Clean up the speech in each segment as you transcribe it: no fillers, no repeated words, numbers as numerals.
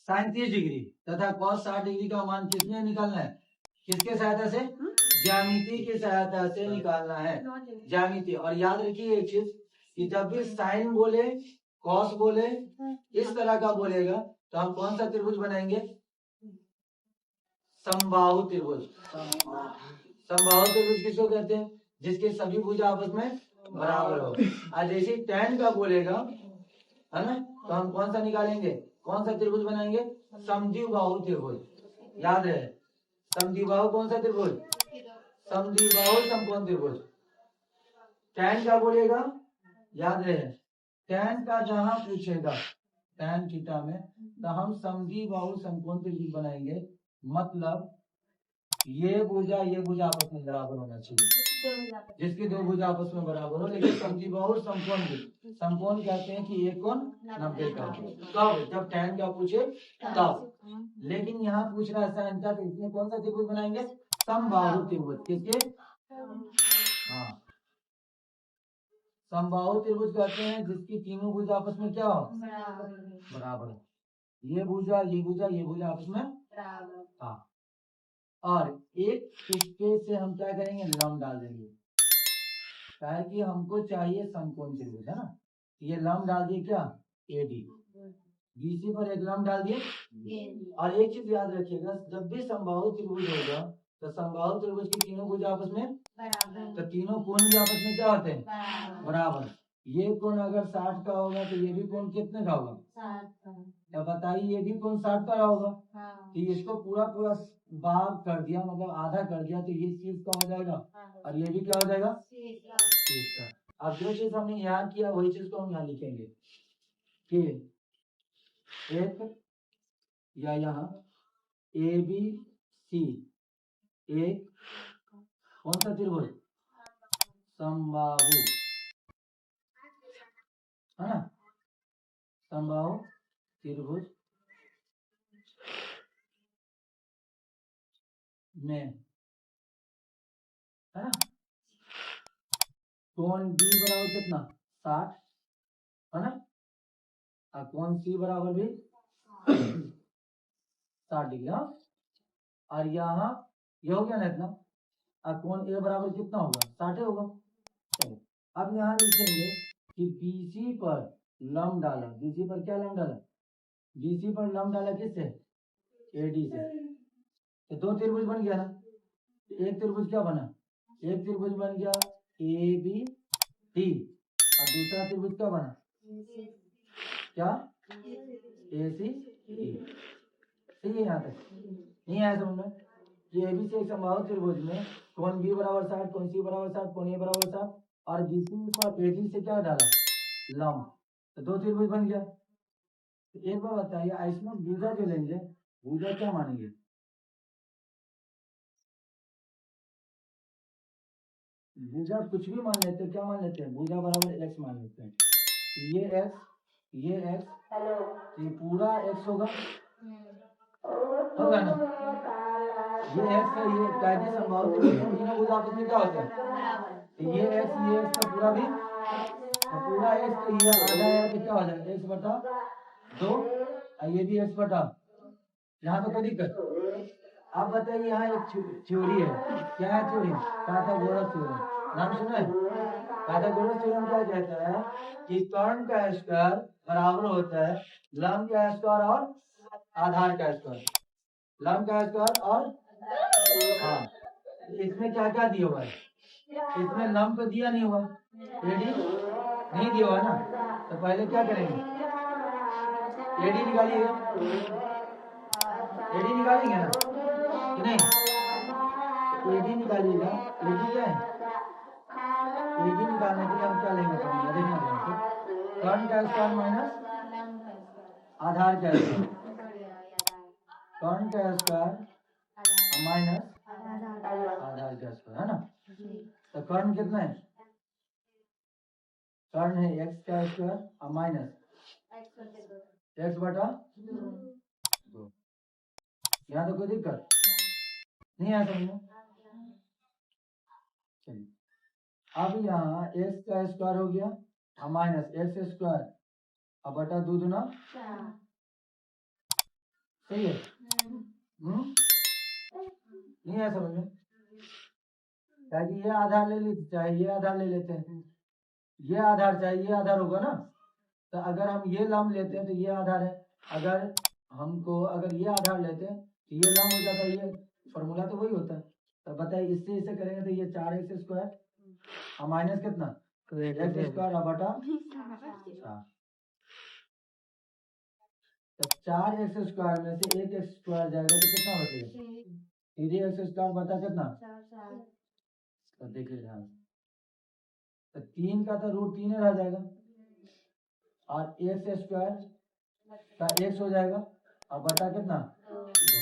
37 degree तथा cos 60 degree का मान किसने निकालना है? किसके सहायता से? ज्यामिति की सहायता से निकालना है, ज्यामिति। और याद रखिए एक चीज कि जब भी साइन बोले, कॉस बोले, इस तरह का बोलेगा तो हम कौन सा त्रिभुज बनाएंगे? समबाहु त्रिभुज। समबाहु त्रिभुज किसको कहते हैं? जिसके सभी भुजा आपस में बराबर हो। और जैसे tan का बोलेगा, है ना, तो हम कौन सा निकालेंगे? कौन सा त्रिभुज बनाएंगे? समद्विबाहु त्रिभुज। याद है, समद्विबाहु कौन सा त्रिभुज? समद्विबाहु समकोण त्रिभुज। tan का बोलेगा, याद रहे, tan का जहां पूछेगा tan थीटा में, तो हम समद्विबाहु समकोण त्रिभुज बनाएंगे। मतलब ये भुजा आपस में बराबर होना चाहिए, जिसकी दो भुजा आपस में बराबर हो। लेकिन समद्विबाहु समकोण समकोण कहते हैं कि एक कोण 90 का। कब? जब tan का पूछे तब। लेकिन यहाँ पूछ रहा है sin का, तो इसमें कौन सा त्रिभुज बनाएंगे? समबाहु त्रिभुज। किसके? हाँ, समबाहु त्रिभुज कहते हैं जिसकी तीनों भुजा आपस में क्या हो? बराबर। ये भुजा आपस में बराबर। हाँ, और एक इसके से हम क्या करेंगे? लंब डाल देंगे, क्या कि हमको चाहिए समकोण त्रिभुज, है ना। ये लंब डाल दिए, क्या? AD। BC पर एक लंब डाल दिए। और एक चीज याद रखिएगा, जब भी समबाहु त्रिभुज होगा तो समबाहु त्रिभुज की तीनों भुजा आपस में बराबर, तो तीनों कोण भी आपस में क्या होते हैं? बराबर। ये कोण अगर 60 का होगा तो ये भी कोण कितने का होगा? 60 का। क्या बताइए, ये भी कोण 60 का होगा। तो इसको पूरा बाग कर दिया, मतलब आधा कर दिया, तो ये 30 का हो जाएगा। और ये भी क्या हो जाएगा? 30 का। अब जो चीज हमने यहाँ किया वही चीज को हम यहाँ लिखेंगे कि एक या यहाँ ABC एक कौन सा त्रिभुज? समबाहु, है ना, समबाहु त्रिभुज में, है ना, कोण B बराबर कितना? 60, है ना, और कोण C बराबर भी 60 डिग्री। हाँ, और यहाँ ये हो गया ना इतना। और कोण A बराबर कितना होगा? 60 होगा। चलो, अब यहाँ लिखेंगे कि BC पर लंब डाला। BC पर क्या लंब डाला? BC पर लंब डाला किससे? AD से। तो दो त्रिभुज बन गया ना। एक त्रिभुज क्या बना? एक त्रिभुज बन गया ABD, और दूसरा त्रिभुज क्या बना? क्या? ACE। सही है यहाँ तक? नहीं आया समझ में? ये ABC एक समबाहु त्रिभुज में कोण B बराबर 60, कोण C बराबर 60, कोण A बराबर 60, और BC पर AD से क्या डाला? लंब। तो दो त्रिभुज बन गया। तो एक बार बताइए, इसमें भुजा जो लेंगे, भुजा क्या मानेंगे? भुजा कुछ भी मान लेते हैं। क्या मान लेते हैं? भुजा बराबर x मान लेते हैं। ये x, तो ये पूरा x होगा ना। ये x है, ये कैसे समबाहु त्रिभुज में तीनों भुजा आपस में क्या होते हैं? तो ये x का पूरा भी, तो पूरा x, तो ये आधा है तो क्या हो जाएगा? x बटा 2, और ये भी x बटा। यहाँ तो कोई दिक्कत? आप बताइए, यहाँ एक थ्योरी है। क्या है थ्योरी? Pythagoras theorem. नाम सुना है? पाइथागोरस थ्योरम क्या कहता है कि कर्ण का स्क्वायर बराबर होता है लंब का स्क्वायर और आधार का स्क्वायर। लंब का स्क्वायर और, हाँ, इसमें क्या क्या दिया हुआ है? इसमें लंब तो दिया नहीं हुआ, AD नहीं दिया हुआ ना। तो पहले क्या करेंगे? AD निकालिएगा। AD निकालेंगे ना कि नहीं? AD निकालिएगा। AD क्या है? AD निकालने के लिए हम क्या लेंगे? देखना ध्यान से। कर्ण का स्क्वायर माइनस आधार का स्क्वायर, कर्ण का स्क्वायर माइनस आधार का स्क्वायर, है ना। तो कर्ण कितना है? कर्ण है x का स्क्वायर और माइनस x बटा 2। यहाँ तो कोई दिक्कत नहीं आया समझ में? चलिए, अब यहाँ x का स्क्वायर हो गया और माइनस x स्क्वायर और बटा 2 दूना 4। सही है? नहीं है समझ में? ताकि ये आधार ले लेते चाहे ये आधार ले लेते हैं, ये आधार चाहे ये आधार होगा ना। तो अगर हम ये लंब लेते हैं तो ये आधार है, अगर ये आधार लेते हैं तो ये लंब हो जाता है, ये फॉर्मूला तो वही होता है। तो बताइए इससे इसे करेंगे तो ये 4x² और माइनस कितना x² बटा 4। तो 4x² में से 1x² जाएगा तो कितना बचेगा? 3x² बता कितना? तो देखिए ध्यान, तो 3 का तो √3 रह जाएगा और x² का x हो जाएगा और बटा कितना 2।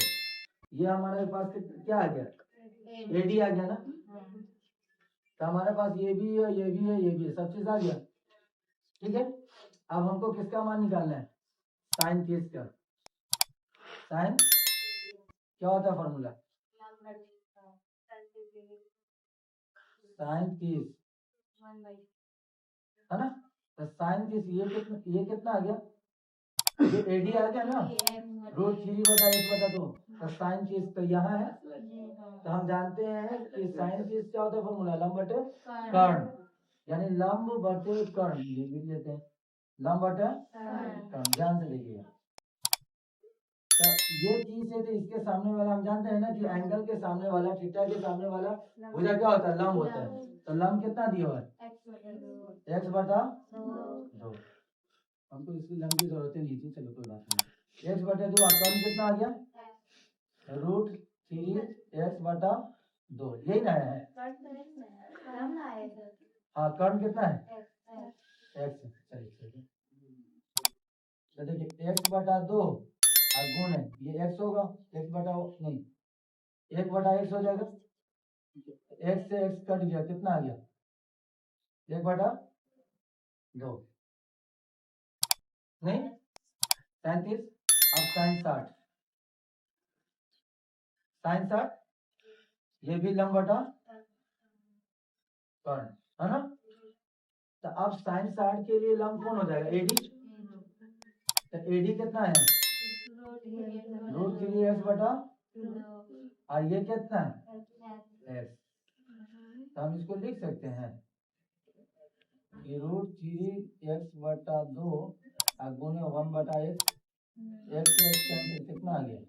ये हमारे पास क्या आ गया? AD आ गया ना। तो हमारे पास ये भी है, ये भी है, ये भी है, सब चीज आ गया। ठीक है, अब हमको किसका मान निकालना है? साइन 30 का। साइन क्या होता है फॉर्मूला? साइन 30 है ना। तो साइन 30 ये कितना आ गया? ये AD आ गया ना, √3 बटा 1/2। तो साइन 30 तो यहाँ है। तो हम जानते हैं कि साइन 30 क्या होता है फॉर्मूला? लंब बटे कर्ण, यानी लंब बटे कर्ण लिख लेते हैं, लंब बटे कर्ण। ध्यान से देखिएगा, तो ये 30 है तो इसके सामने वाला हम जानते हैं ना कि एंगल के सामने वाला, थीटा के सामने वाला भुजा क्या होता है? लंब होता है। तो लंब कितना दिया हुआ है? x/2। हमको इसकी लंब की जरूरत नहीं थी, चलो कोई बात नहीं। x/2 और कर्ण कितना आ गया? √3 x/2, यही ना है? हाँ, कर्ण कितना है? x। चलिए तो देखिए x/2 और गुण है, ये x होगा, नहीं 1/x हो जाएगा। x से x कट गया, कितना आ गया? 1/2 नहीं 37। अब साइन 60 ये भी लंब बटा कर्ण है ना। तो अब साइन 60 के लिए लंब कौन हो जाएगा? AD। तो AD कितना है? √3x/2 और ये कितना है? x। तो हम इसको लिख सकते हैं कि √3x/2 और गुणे 1/x, x से x कैंसिल, कितना आ गया?